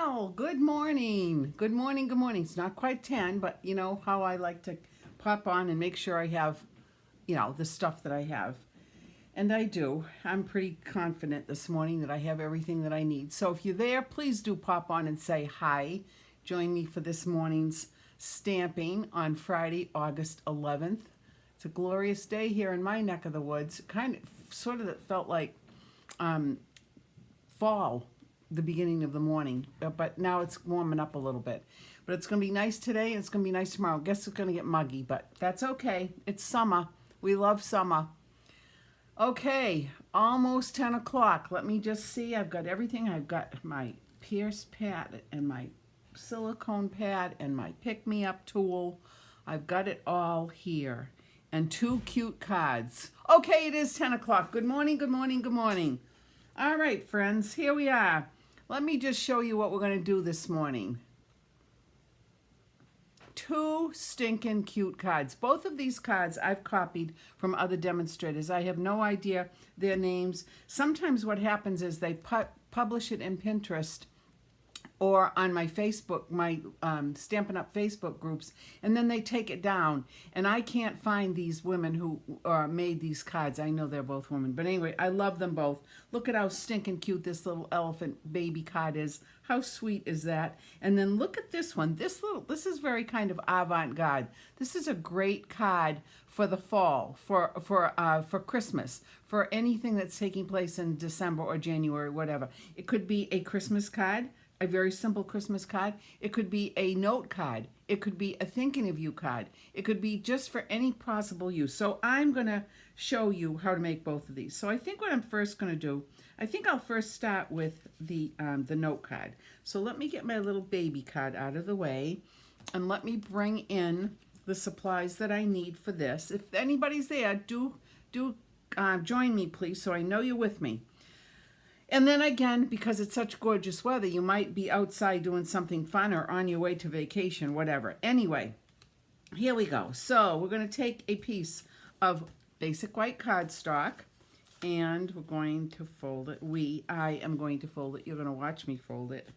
all. Good morning. Good morning. Good morning. It's not quite 10, but you know how I like to pop on and make sure I have, the stuff that I have. And I do. I'm pretty confident this morning that I have everything that I need. So if you're there, please do pop on and say hi. Join me for this morning's stamping on Friday, August 11th. It's a glorious day here in my neck of the woods. Sort of felt like fall, the beginning of the morning, but now it's warming up a little bit. But it's going to be nice today and it's going to be nice tomorrow. Guess it's going to get muggy, but that's okay. It's summer. We love summer. Okay, almost 10 o'clock. Let me just see. I've got everything. I've got my Pierce pad and my silicone pad and my pick-me-up tool. I've got it all here. And two cute cards. Okay, it is 10 o'clock. Good morning, good morning, good morning. All right, friends, here we are. Let me just show you what we're going to do this morning. Two stinking cute cards. Both of these cards I've copied from other demonstrators. I have no idea their names. Sometimes what happens is they publish it in Pinterest or on my Facebook, my Stampin' Up! Facebook groups, and then they take it down. And I can't find these women who made these cards. I know they're both women. But anyway, I love them both. Look at how stinking cute this little elephant baby card is. How sweet is that? And then look at this one. This is very kind of avant-garde. This is a great card for the fall, for Christmas, for anything that's taking place in December or January, whatever. It could be a Christmas card, a very simple Christmas card. It could be a note card. It could be a thinking of you card. It could be just for any possible use. So I'm going to show you how to make both of these. So I think what I'm first going to do, I think I'll first start with the note card. So let me get my little baby card out of the way and let me bring in the supplies that I need for this. If anybody's there, do join me, please, so I know you're with me. And then again, because it's such gorgeous weather, you might be outside doing something fun or on your way to vacation, whatever. Anyway, here we go. So we're going to take a piece of basic white cardstock and we're going to fold it. I am going to fold it. You're going to watch me fold it.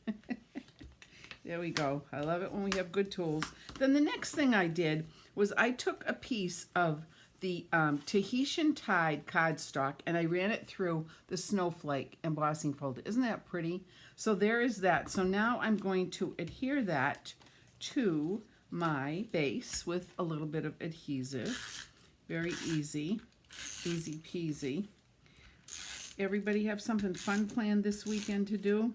There we go. I love it when we have good tools. Then the next thing I did was I took a piece of the Tahitian Tide cardstock and I ran it through the snowflake embossing folder. Isn't that pretty? So there is that. So now I'm going to adhere that to my base with a little bit of adhesive. Very easy, easy peasy. Everybody have something fun planned this weekend to do?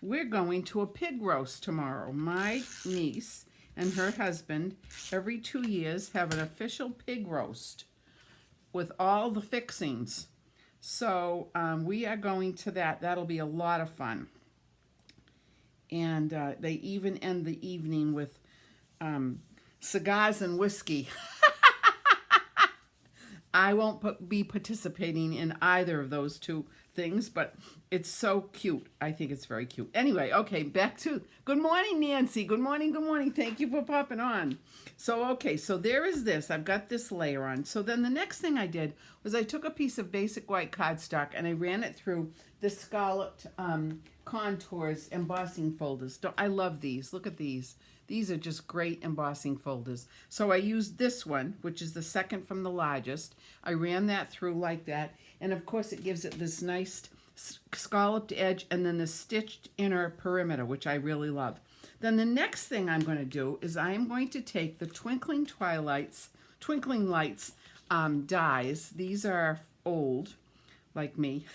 We're going to a pig roast tomorrow. My niece and her husband, every 2 years, have an official pig roast with all the fixings. So we are going to that. That'll be a lot of fun. And they even end the evening with cigars and whiskey. I won't be participating in either of those two things, but it's so cute. I think it's very cute. Anyway, okay, back to, good morning, Nancy. Good morning, good morning. Thank you for popping on. So, okay, so there is this. I've got this layer on. So then the next thing I did was I took a piece of basic white cardstock and I ran it through the scalloped contours embossing folders. I love these. Look at these. These are just great embossing folders. So I used this one, which is the second from the largest. I ran that through like that. And of course it gives it this nice scalloped edge and then the stitched inner perimeter, which I really love. Then the next thing I'm going to do is I am going to take the Twinkling Lights dies. These are old, like me.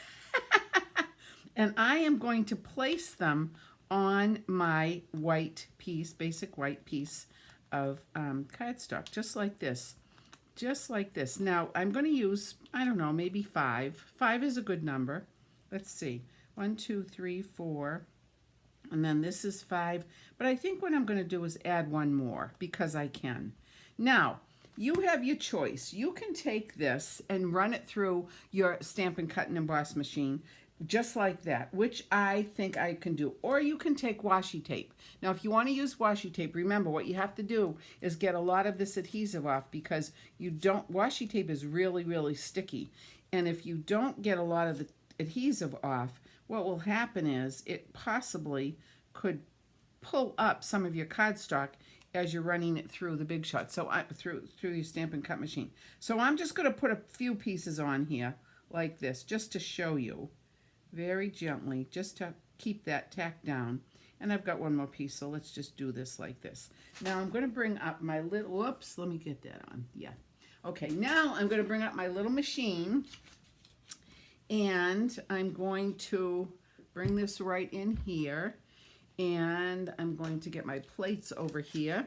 And I am going to place them on my white piece, basic white piece of cardstock, just like this. Just like this. Now, I'm going to use, I don't know, maybe 5. 5 is a good number. Let's see. 1, 2, 3, 4. And then this is 5. But I think what I'm going to do is add one more because I can. Now, you have your choice. You can take this and run it through your Stampin' Cut and Emboss machine just like that, which I think I can do. Or you can take washi tape. Now, if you want to use washi tape, remember what you have to do is get a lot of this adhesive off because washi tape is really, really sticky. And if you don't get a lot of the adhesive off, what will happen is it possibly could pull up some of your cardstock as you're running it through the Big Shot, so through your Stampin' Cut machine. So I'm just going to put a few pieces on here like this, just to show you, very gently, just to keep that tacked down. And I've got one more piece, so let's just do this like this. Now I'm going to bring up my little, whoops, let me get that on. Yeah. Okay, now I'm going to bring up my little machine, and I'm going to bring this right in here, and I'm going to get my plates over here,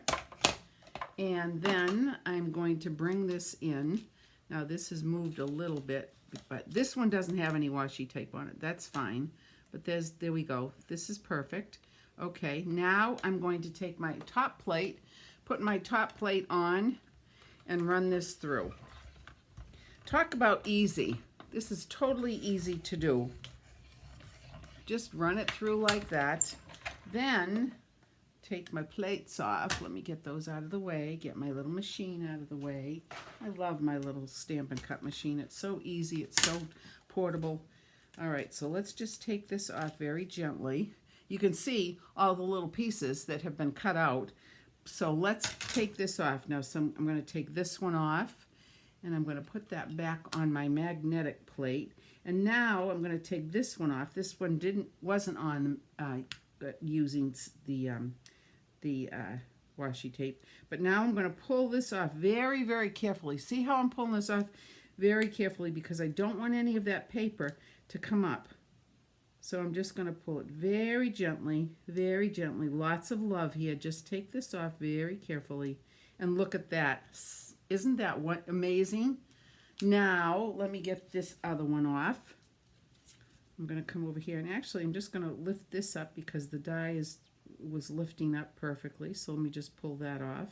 and then I'm going to bring this in. Now this has moved a little bit, but this one doesn't have any washi tape on it. That's fine, but there we go. This is perfect. Okay, now I'm going to take my top plate, put my top plate on, and run this through. Talk about easy. This is totally easy to do. Just run it through like that. Then take my plates off. Let me get those out of the way, get my little machine out of the way. I love my little Stampin' Cut machine. It's so easy, it's so portable. All right, so let's just take this off very gently. You can see all the little pieces that have been cut out. So let's take this off. Now I'm going to take this one off, and I'm going to put that back on my magnetic plate. And now I'm going to take this one off. This one wasn't on using the washi tape. But now I'm going to pull this off very, very carefully. See how I'm pulling this off very carefully, because I don't want any of that paper to come up. So I'm just going to pull it very gently, very gently. Lots of love here. Just take this off very carefully. And look at that. Isn't that amazing? Now, let me get this other one off. I'm going to come over here, and actually I'm just going to lift this up because the die was lifting up perfectly. So let me just pull that off.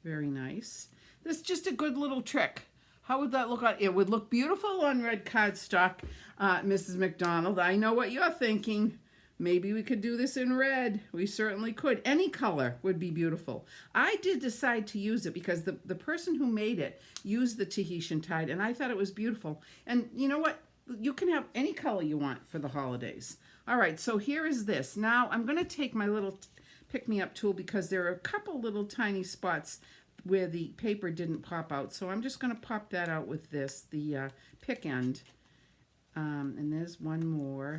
Very nice. This is just a good little trick. How would that look on? It would look beautiful on red cardstock, Mrs. McDonald. I know what you're thinking. Maybe we could do this in red. We certainly could. Any color would be beautiful. I did decide to use it because the person who made it used the Tahitian Tide, and I thought it was beautiful. And you know what? You can have any color you want for the holidays. All right, so here is this. Now I'm going to take my little pick-me-up tool because there are a couple little tiny spots where the paper didn't pop out. So I'm just going to pop that out with this, the pick end. And there's one more.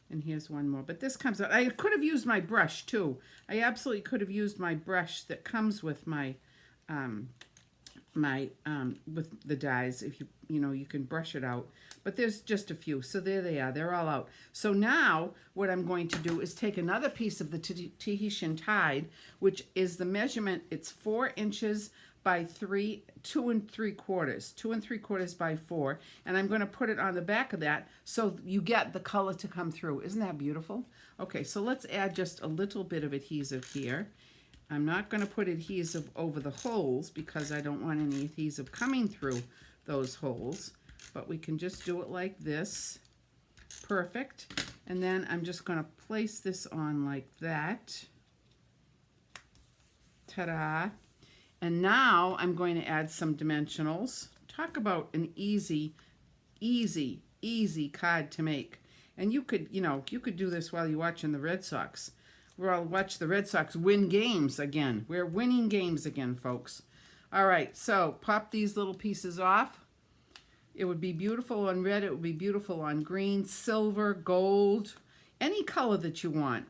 And here's one more. But this comes out. I could have used my brush too. I absolutely could have used my brush that comes with my with the dies. If you can brush it out. But there's just a few. So there they are. They're all out. So now what I'm going to do is take another piece of the Tahitian Tide, which is the measurement. It's 4 inches by 2 3/4, 2 3/4 by 4. And I'm going to put it on the back of that so you get the color to come through. Isn't that beautiful? Okay, so let's add just a little bit of adhesive here. I'm not going to put adhesive over the holes because I don't want any adhesive coming through those holes. But we can just do it like this. Perfect. And then I'm just going to place this on like that. Ta-da. And now I'm going to add some dimensionals. Talk about an easy card to make. And you could do this while you're watching the Red Sox. We'll watch the Red Sox win games again. We're winning games again, folks. All right, so pop these little pieces off. It would be beautiful on red. It would be beautiful on green, silver, gold, any color that you want.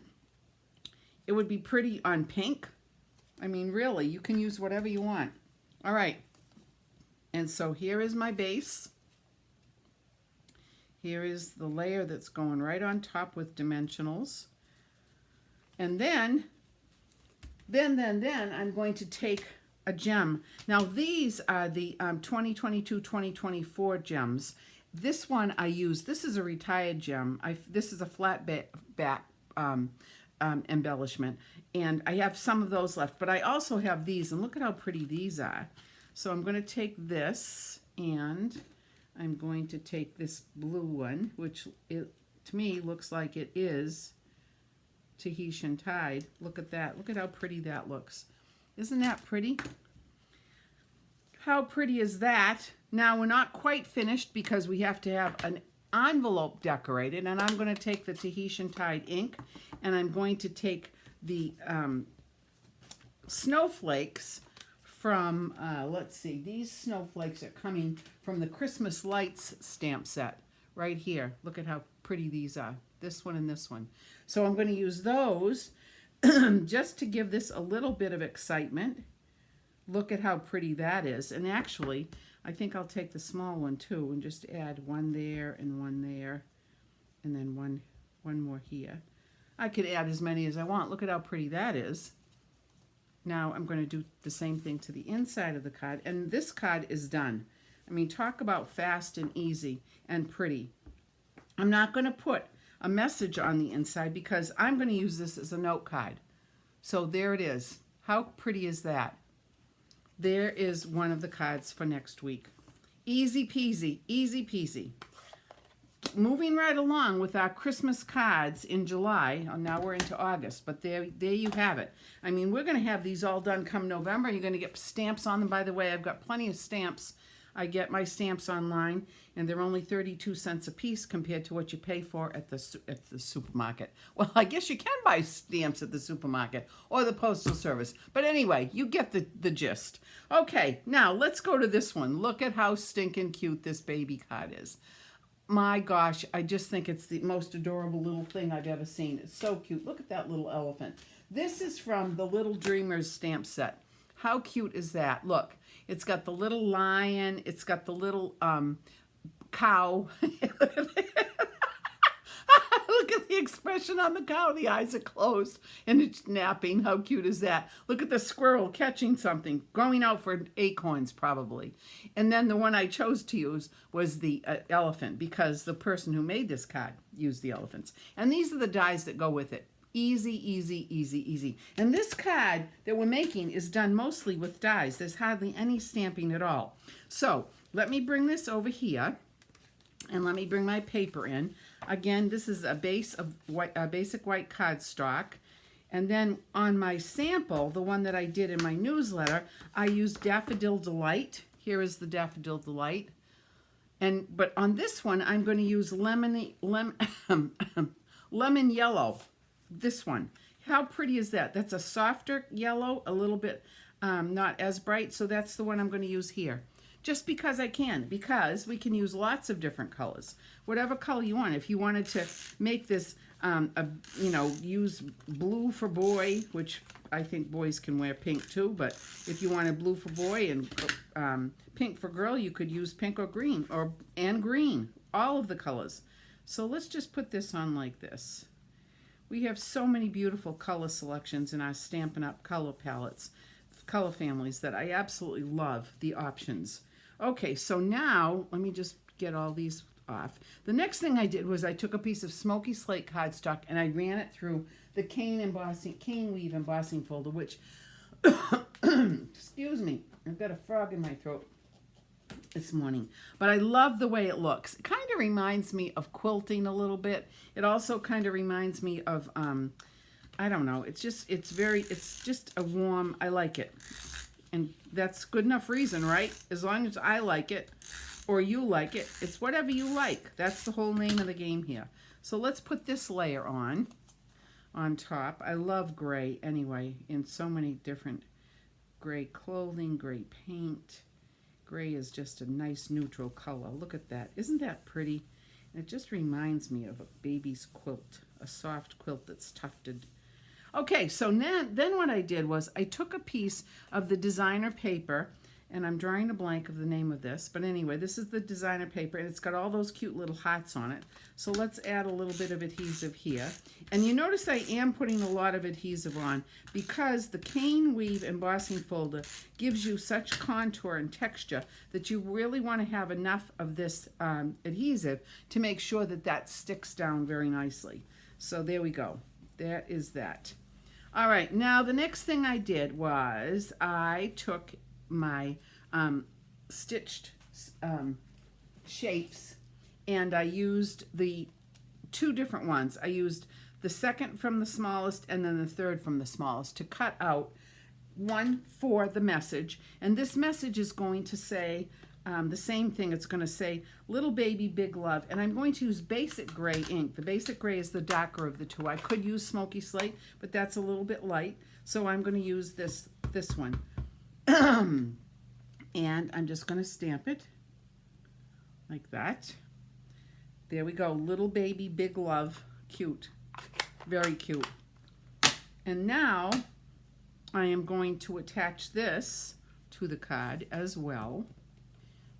It would be pretty on pink. I mean, really, you can use whatever you want. All right. And so here is my base. Here is the layer that's going right on top with dimensionals. And then I'm going to take a gem. Now these are the 2022-2024 gems. This one I use. This is a retired gem. This is a flat back embellishment, and I have some of those left. But I also have these, and look at how pretty these are. So I'm going to take this, and I'm going to take this blue one, which to me looks like it is Tahitian Tide. Look at that. Look at how pretty that looks. Isn't that pretty? How pretty is that? Now we're not quite finished because we have to have envelope decorated, and I'm going to take the Tahitian Tide ink, and I'm going to take the snowflakes from, let's see, these snowflakes are coming from the Christmas Lights stamp set right here. Look at how pretty these are, this one and this one. So I'm going to use those just to give this a little bit of excitement. Look at how pretty that is. And actually, I think I'll take the small one too and just add one there and then one more here. I could add as many as I want. Look at how pretty that is. Now I'm going to do the same thing to the inside of the card, and this card is done. I mean, talk about fast and easy and pretty. I'm not going to put a message on the inside because I'm going to use this as a note card. So there it is. How pretty is that? There is one of the cards for next week. Easy peasy, easy peasy. Moving right along with our Christmas cards in July. Oh, now we're into August, but there you have it. I mean, we're going to have these all done come November. You're going to get stamps on them. By the way, I've got plenty of stamps. I get my stamps online, and they're only 32 cents a piece compared to what you pay for at the supermarket. Well, I guess you can buy stamps at the supermarket or the postal service. But anyway, you get the gist. Okay, now let's go to this one. Look at how stinking cute this baby card is. My gosh, I just think it's the most adorable little thing I've ever seen. It's so cute. Look at that little elephant. This is from the Little Dreamers stamp set. How cute is that? Look, it's got the little lion. It's got the little cow. Look at the expression on the cow. The eyes are closed and it's napping. How cute is that? Look at the squirrel catching something, going out for acorns probably. And then the one I chose to use was the elephant because the person who made this card used the elephants. And these are the dies that go with it. Easy, easy, easy, easy. And this card that we're making is done mostly with dies. There's hardly any stamping at all. So let me bring this over here. And let me bring my paper in. Again, this is a base of basic white cardstock. And then on my sample, the one that I did in my newsletter, I used Daffodil Delight. Here is the Daffodil Delight. But on this one, I'm going to use lemon yellow. This one. How pretty is that? That's a softer yellow, a little bit not as bright. So that's the one I'm going to use here. Just because I can, because we can use lots of different colors. Whatever color you want. If you wanted to make this, use blue for boy, which I think boys can wear pink too, but if you wanted blue for boy and pink for girl, you could use pink or green, and green, all of the colors. So let's just put this on like this. We have so many beautiful color selections in our Stampin' Up! Color palettes, color families that I absolutely love the options. Okay, so now let me just get all these off. The next thing I did was I took a piece of smoky slate cardstock and I ran it through the cane weave embossing folder, which, excuse me, I've got a frog in my throat this morning, but I love the way it looks. It kind of reminds me of quilting a little bit. It also kind of reminds me of, I don't know, it's just a warm, I like it. And that's good enough reason, right? As long as I like it or you like it, it's whatever you like. That's the whole name of the game here. So let's put this layer on top. I love gray anyway, in so many different gray clothing, gray paint. Gray is just a nice neutral color. Look at that. Isn't that pretty? It just reminds me of a baby's quilt, a soft quilt that's tufted. Okay, so then what I did was I took a piece of the designer paper, and I'm drawing a blank of the name of this, but anyway, this is the designer paper, and it's got all those cute little hearts on it. So let's add a little bit of adhesive here. And you notice I am putting a lot of adhesive on because the cane weave embossing folder gives you such contour and texture that you really want to have enough of this adhesive to make sure that that sticks down very nicely. So there we go. That is that. All right, now the next thing I did was I took my stitched shapes and I used the two different ones. I used the second from the smallest and then the third from the smallest to cut out one for the message. And this message is going to say, the same thing. It's going to say Little Baby Big Love, and I'm going to use basic gray ink. The basic gray is the darker of the two. I could use Smoky Slate, but that's a little bit light, so I'm going to use this one. And I'm just going to stamp it like that. There we go. Little Baby Big Love. Cute. Very cute. And now I am going to attach this to the card as well.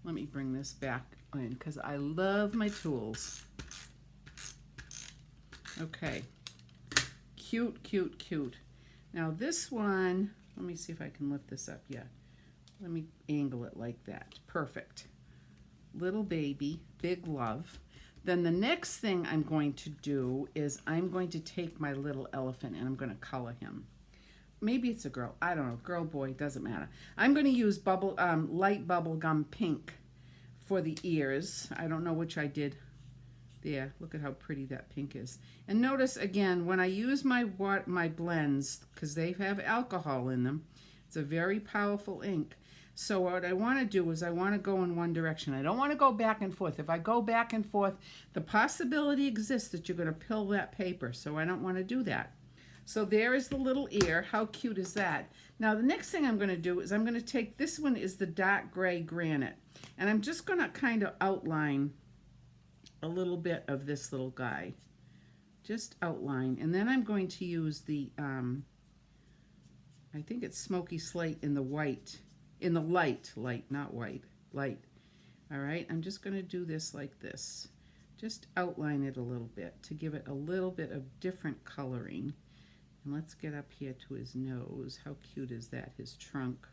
Let me bring this back in because I love my tools. Okay. Cute, cute, cute. Now this one, let me see if I can lift this up. Yeah. Let me angle it like that. Perfect. Little Baby Big Love. Then the next thing I'm going to do is I'm going to take my little elephant and I'm going to color him. Maybe it's a girl. I don't know. Girl, boy, doesn't matter. I'm going to use light bubblegum pink for the ears. I don't know which I did there. Look at how pretty that pink is. And notice again, when I use my blends, because they have alcohol in them, it's a very powerful ink. So what I want to do is I want to go in one direction. I don't want to go back and forth. If I go back and forth, the possibility exists that you're going to pill that paper. So I don't want to do that. So there is the little ear. How cute is that? Now the next thing I'm going to do is I'm going to take, this one is the dark gray granite. And I'm just going to kind of outline a little bit of this little guy. Just outline. And then I'm going to use the, I think it's Smoky Slate in the white. In the light, not white, light. All right, I'm just going to do this like this. Just outline it a little bit to give it a little bit of different coloring. And let's get up here to his nose. How cute is that, his trunk?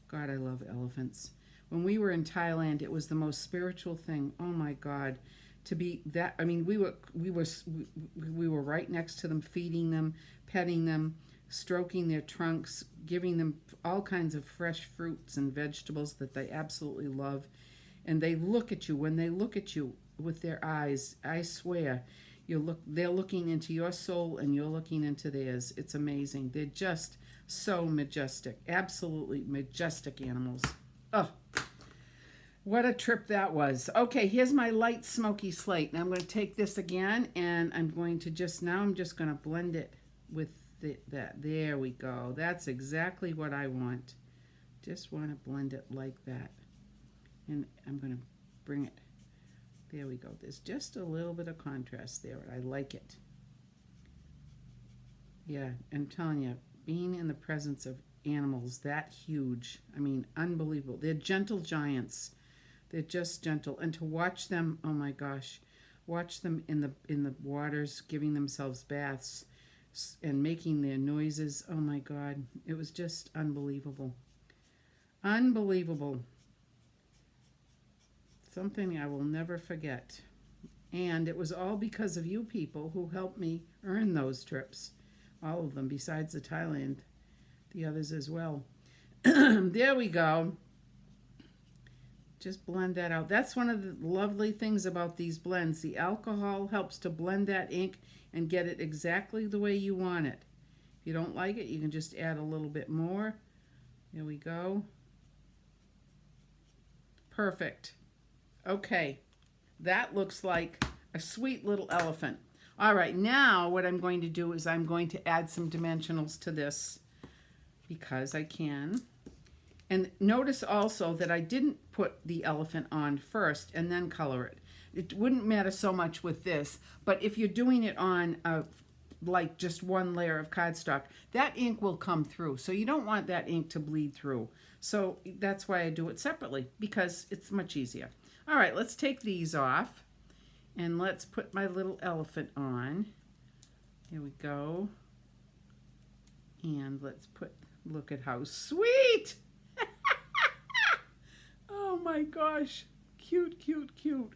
God, I love elephants. When we were in Thailand, it was the most spiritual thing. Oh my God, to be that, I mean, we were right next to them, feeding them, petting them, stroking their trunks, giving them all kinds of fresh fruits and vegetables that they absolutely love. And they look at you, when they look at you with their eyes, I swear, they're looking into your soul and you're looking into theirs. It's amazing. They're just so majestic, absolutely majestic animals. Oh, what a trip that was. Okay, here's my light Smoky Slate. Now I'm going to take this again and I'm going to I'm just going to blend it with that. There we go. That's exactly what I want. Just want to blend it like that. And I'm going to bring it. There we go. There's just a little bit of contrast there. I like it. Yeah, I'm telling you, being in the presence of animals that huge, I mean, unbelievable. They're gentle giants. They're just gentle. And to watch them, oh my gosh, watch them in the waters, giving themselves baths and making their noises. Oh my God, it was just unbelievable. Unbelievable. Something I will never forget. And it was all because of you people who helped me earn those trips. All of them, besides the Thailand, the others as well. There we go. Just blend that out. That's one of the lovely things about these blends. The alcohol helps to blend that ink and get it exactly the way you want it. If you don't like it, you can just add a little bit more. There we go. Perfect. Okay, that looks like a sweet little elephant. All right, now what I'm going to do is I'm going to add some dimensionals to this because I can. And notice also that I didn't put the elephant on first and then color it. It wouldn't matter so much with this, but if you're doing it on like just one layer of cardstock, that ink will come through. So you don't want that ink to bleed through. So that's why I do it separately, because it's much easier. All right, let's take these off and let's put my little elephant on. Here we go. And let's look at how sweet. Oh my gosh, cute, cute, cute.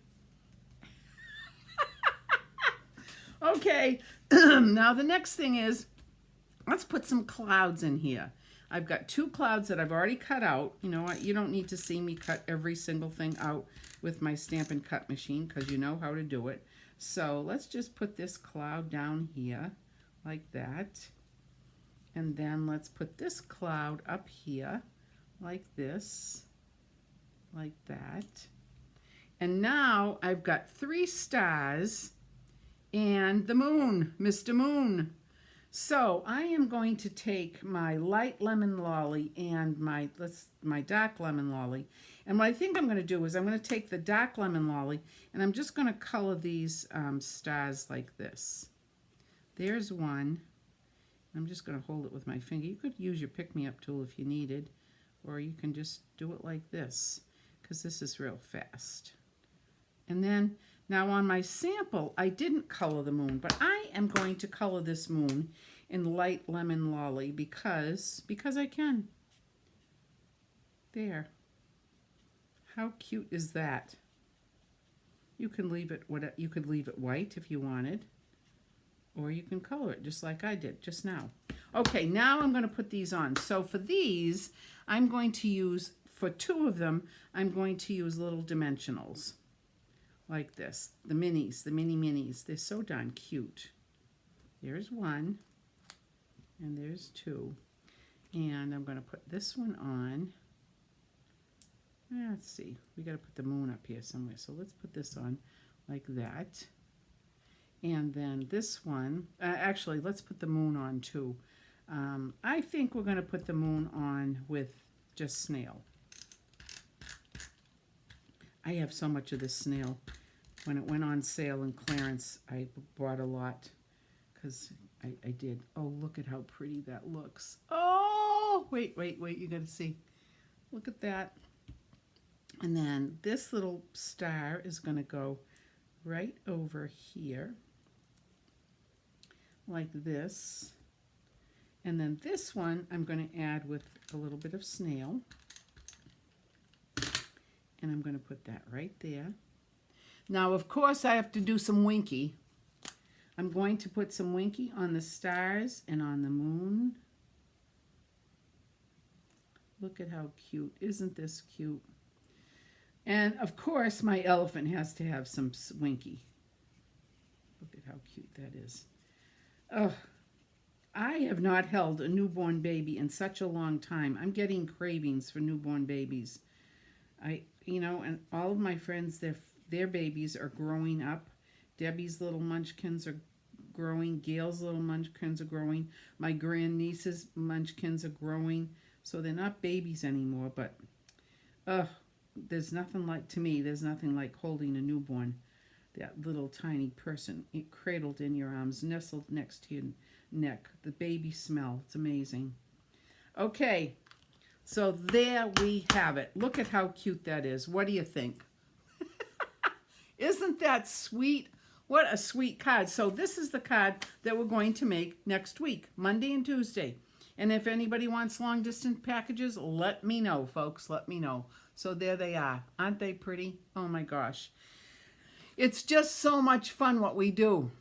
Okay, now the next thing is, let's put some clouds in here. I've got 2 clouds that I've already cut out. You know what, you don't need to see me cut every single thing out with my Stampin' Cut machine because you know how to do it. So let's just put this cloud down here like that. And then let's put this cloud up here like this. like that. And now I've got 3 stars and the moon, Mr. Moon. So I am going to take my light lemon lolly and my dark lemon lolly. And what I think I'm going to do is I'm going to take the dark lemon lolly and I'm just going to color these stars like this. There's one. I'm just going to hold it with my finger. You could use your pick-me-up tool if you needed, or you can just do it like this, because this is real fast. And then, now on my sample, I didn't color the moon, but I am going to color this moon in light lemon lolly because I can. There. How cute is that? You can leave it white if you wanted, or you can color it just like I did just now. Okay, now I'm going to put these on. So for these, I'm going to use, for 2 of them, I'm going to use little dimensionals like this. The minis, the mini minis. They're so darn cute. There's 1, and there's 2. And I'm going to put this one on. Let's see, we got to put the moon up here somewhere. So let's put this on like that. And then this one, actually, let's put the moon on too. I think we're going to put the moon on with just snail. I have so much of this snail. When it went on sale in clearance, I bought a lot because I did. Oh, look at how pretty that looks. Oh, wait, you got to see. Look at that. And then this little star is going to go right over here like this. And then this one I'm going to add with a little bit of snail. And I'm going to put that right there. Now, of course, I have to do some Winky. I'm going to put some Winky on the stars and on the moon. Look at how cute. Isn't this cute? And, of course, my elephant has to have some Winky. Look at how cute that is. Oh, I have not held a newborn baby in such a long time. I'm getting cravings for newborn babies. And all of my friends, their babies are growing up. Debbie's little munchkins are growing. Gail's little munchkins are growing. My grandniece's munchkins are growing. So they're not babies anymore, but there's nothing like holding a newborn, that little tiny person cradled in your arms, nestled next to your neck. The baby smell, it's amazing. Okay, so there we have it. Look at how cute that is. What do you think? Isn't that sweet? What a sweet card. So this is the card that we're going to make next week, Monday and Tuesday. And if anybody wants long distance packages, let me know, folks. Let me know. So there they are. Aren't they pretty? Oh my gosh. It's just so much fun what we do.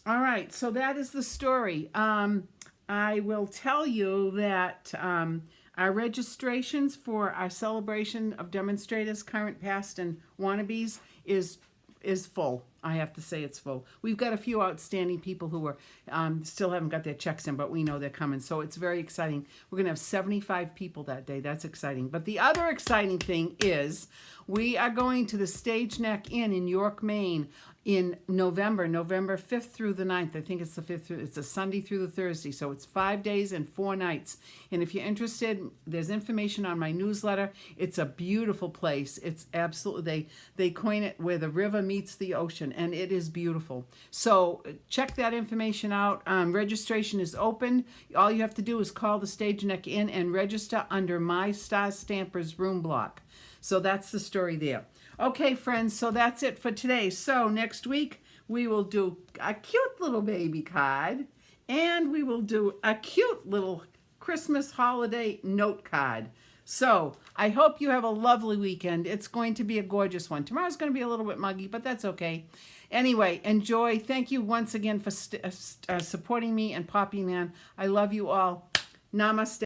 All right, so that is the story. I will tell you that our registrations for our celebration of demonstrators, current, past, and wannabes is full. I have to say it's full. We've got a few outstanding people who are still haven't got their checks in, but we know they're coming. So it's very exciting. We're going to have 75 people that day. That's exciting. But the other exciting thing is we are going to the Stage Neck Inn in York, Maine in November 5th through the 9th. I think it's the 5th. It's a Sunday through the Thursday. So it's 5 days and 4 nights. And if you're interested, there's information on my newsletter. It's a beautiful place. It's absolutely, they coin it where the river meets the ocean, and it is beautiful. So check that information out. Registration is open. All you have to do is call the Stage Neck Inn and register under My Star Stampers room block. So that's the story there. Okay, friends, so that's it for today. So next week, we will do a cute little baby card, and we will do a cute little Christmas holiday note card. So I hope you have a lovely weekend. It's going to be a gorgeous one. Tomorrow's going to be a little bit muggy, but that's okay. Anyway, enjoy. Thank you once again for supporting me and Poppy Man. I love you all. Namaste.